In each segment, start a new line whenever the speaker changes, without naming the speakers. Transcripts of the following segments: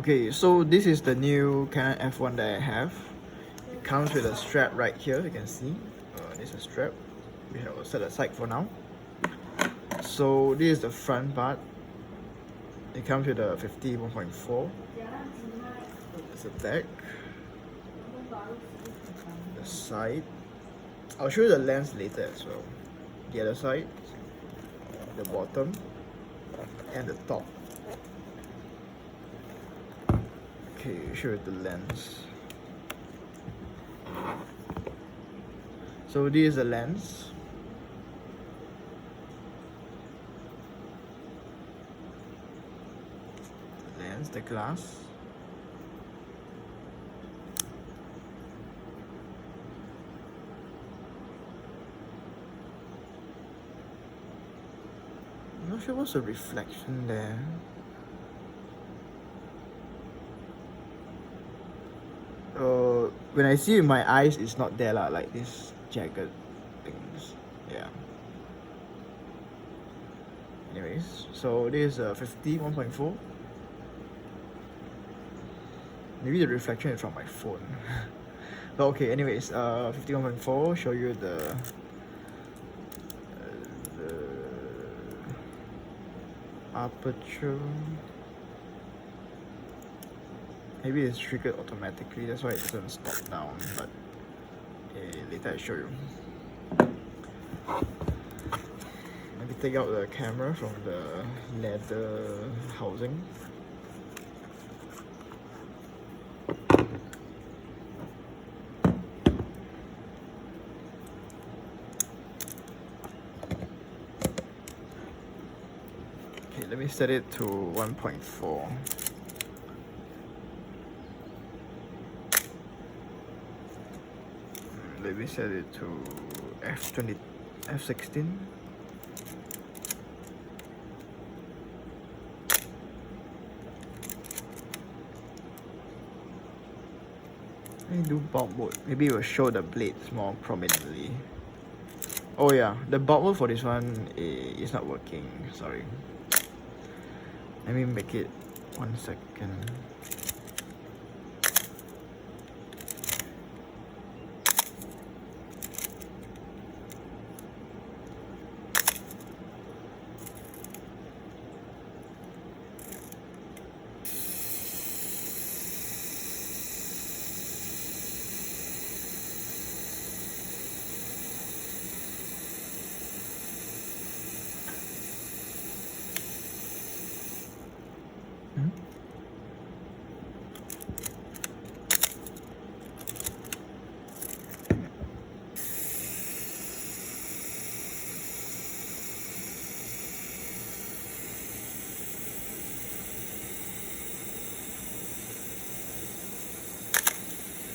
Okay, so this is the new Canon F1 that I have. It comes with a strap right here, you can see. This is a strap, which I will set aside for now. So this is the front part. It comes with a 50 1.4. There's the back. The side. I'll show you the lens later as well. The other side, the bottom, and the top. Okay, show you the lens. So this is the lens. The glass. I'm not sure what's the reflection there. When I see with my eyes, it's not there lah, like this jagged things. Yeah. Anyways, so this is a 50 1.4. Maybe the reflection is from my phone. But okay, anyways, 51.4 show you the aperture. Maybe it's triggered automatically, that's why it doesn't stop down, but later I show you. Let me take out the camera from the leather housing. Let me set it to 1.4. Let me set it to F16. Let me do bulb mode. Maybe it will show the blades more prominently. Oh yeah, the bulb mode for this one is not working. Sorry. Let me make it 1 second.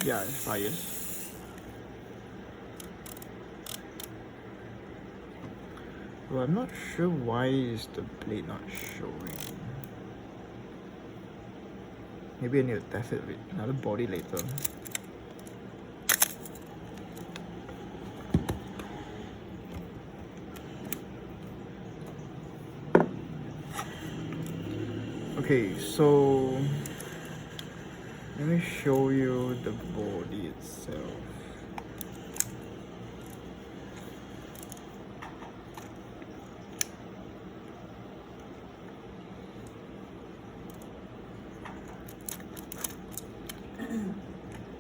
Yeah, it fires. Well, I'm not sure why is the blade not showing. Maybe I need to test it with another body later. Okay, so let me show you the body itself.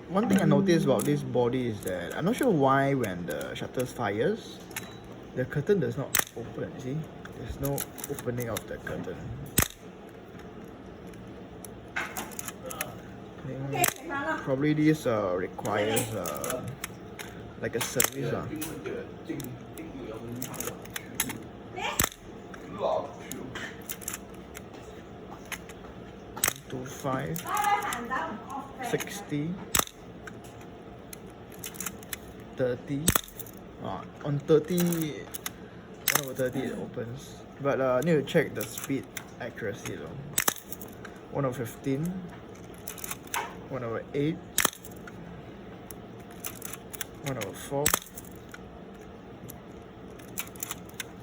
One thing I noticed about this body is that I'm not sure why when the shutter fires, the curtain does not open. See, there's no opening of the curtain. Probably this requires like a service. 25, 60, 30. On 30, 1/30 it opens. But I need to check the speed accuracy though. 1/15. 1/8, 1/4,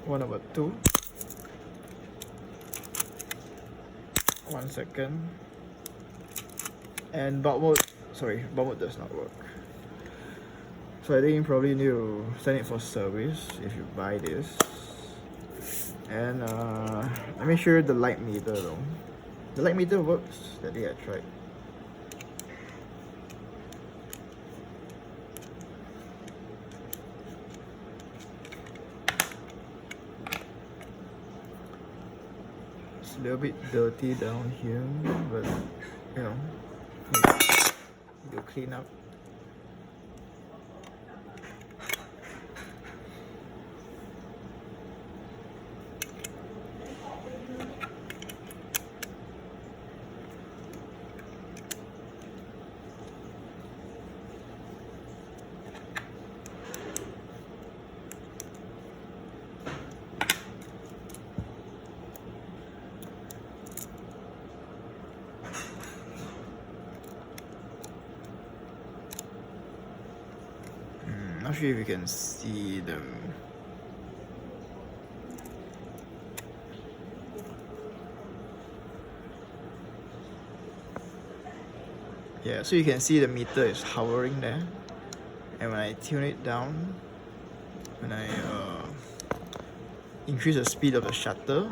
1/2, 1 second, And bulb mode, sorry, bulb mode does not work. So I think you probably need to send it for service if you buy this. And let me show you the light meter though. The light meter works, that day I tried. It's a little bit dirty down here, but you know, you clean up. Not sure if you can see them. Yeah, so you can see the meter is hovering there, and when I tune it down, when I increase the speed of the shutter,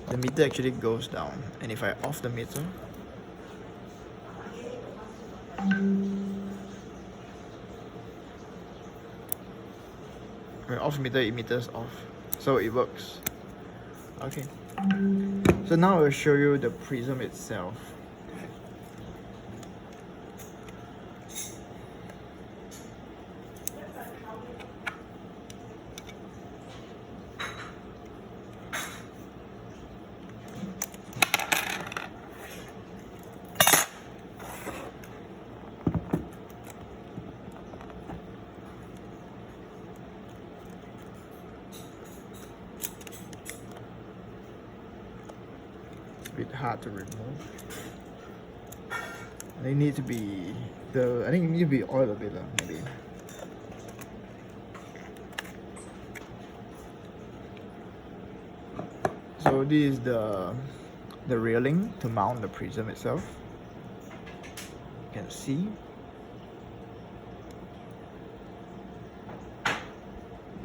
the meter actually goes down. And if I off the meter, when I off the meter, it meters off, so it works. Okay, so now I'll show you the prism itself. Bit hard to remove. They need to be I think it need to be oiled a bit, maybe. So this is the railing to mount the prism itself. You can see.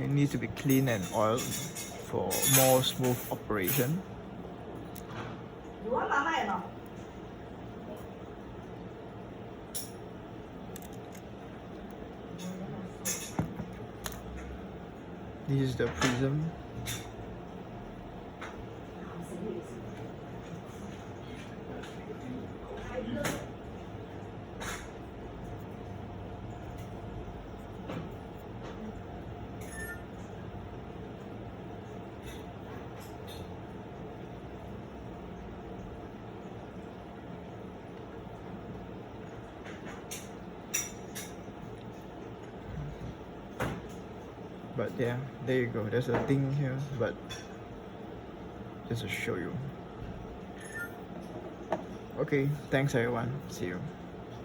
It needs to be clean and oiled for more smooth operation. This is the prism. But yeah, there you go. There's a thing here, but just to show you. Okay, thanks everyone. See you.